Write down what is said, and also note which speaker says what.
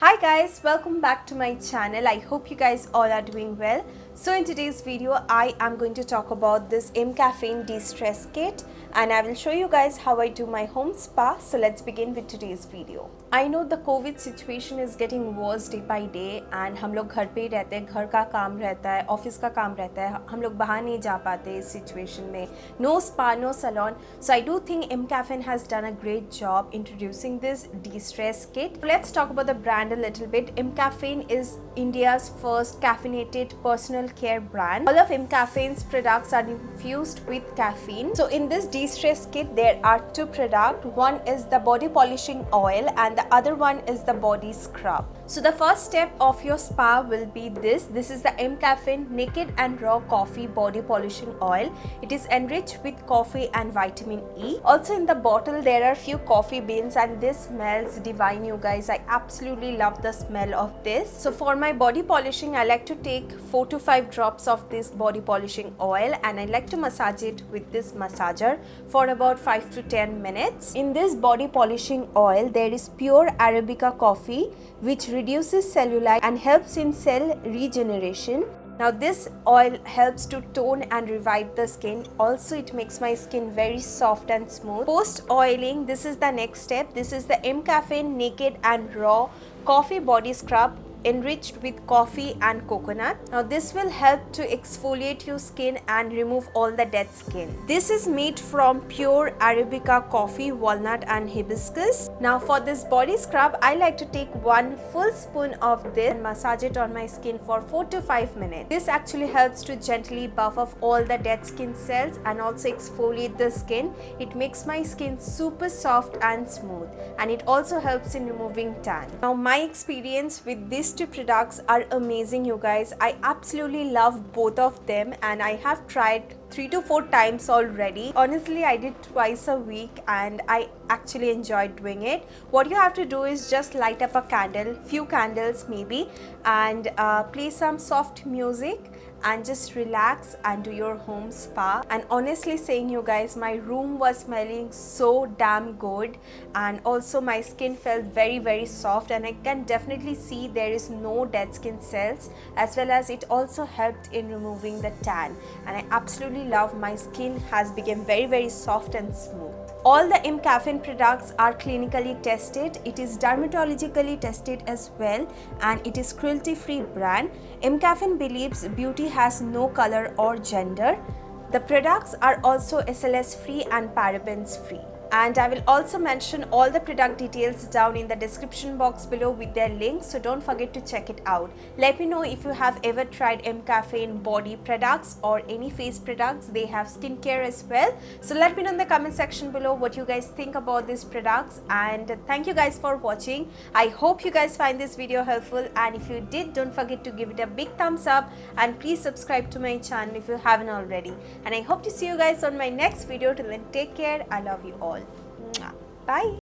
Speaker 1: Hi guys, welcome back to my channel. I hope you guys all are doing well. So in today's video, I am going to talk about this M-Caffeine de-stress kit and I will show you guys how I do my home spa. So let's begin with today's video. I know the COVID situation is getting worse day by day and हम लोग घर पे ही रहते हैं, घर का काम रहता है, ऑफिस का काम रहता है, हम लोग बाहर नहीं जा पाते इस situation में. No spa, no salon. So I do think M-Caffeine has done a great job introducing this de-stress kit. Let's talk about the brand a little bit. M-Caffeine is India's first caffeinated personal care brand. All of M-Caffeine's products are infused with caffeine. So in this de-stress kit, there are two products. One is the body polishing oil and the other one is the body scrub. So the first step of your spa will be this. This is the M-Caffeine Naked and Raw Coffee Body Polishing Oil. It is enriched with coffee and vitamin E. Also in the bottle, there are few coffee beans and this smells divine, you guys. I absolutely love the smell of this. So for my body polishing, I like to take 4 to 5 drops of this body polishing oil and I like to massage it with this massager for about 5 to 10 minutes. In this body polishing oil, there is pure Arabica coffee which reduces cellulite and helps in cell regeneration. Now this oil helps to tone and revive the skin. Also it makes my skin very soft and smooth. Post oiling, this is the next step. This is the M-Caffeine Naked and Raw Coffee Body Scrub enriched with coffee and coconut. Now this will help to exfoliate your skin and remove all the dead skin. This is made from pure Arabica coffee, walnut and hibiscus. Now for this body scrub, I like to take 1 full spoon of this and massage it on my skin for 4 to 5 minutes. This actually helps to gently buff off all the dead skin cells and also exfoliate the skin. It makes my skin super soft and smooth and it also helps in removing tan. Now my experience with these two products are amazing, you guys. I absolutely love both of them and I have tried 3 to 4 times already. Honestly, I did twice a week and I actually enjoyed doing it. What you have to do is just light up a candle, few candles maybe, and play some soft music and just relax and do your home spa. And honestly saying, you guys, my room was smelling so damn good and also my skin felt very soft and I can definitely see there is no dead skin cells, as well as it also helped in removing the tan, and I absolutely love my skin has become very soft and smooth. All the M-Caffeine products are clinically tested. It is dermatologically tested as well and it is cruelty-free brand. M-Caffeine believes beauty has no color or gender. The products are also SLS free and parabens free. And I will also mention all the product details down in the description box below with their links, so don't forget to check it out. Let me know if you have ever tried M-Caffeine body products or any face products. They have skincare as well. So let me know in the comment section below what you guys think about these products, and thank you guys for watching. I hope you guys find this video helpful, and if you did, don't forget to give it a big thumbs up and please subscribe to my channel if you haven't already. And I hope to see you guys on my next video. Till then, take care. I love you all. Bye.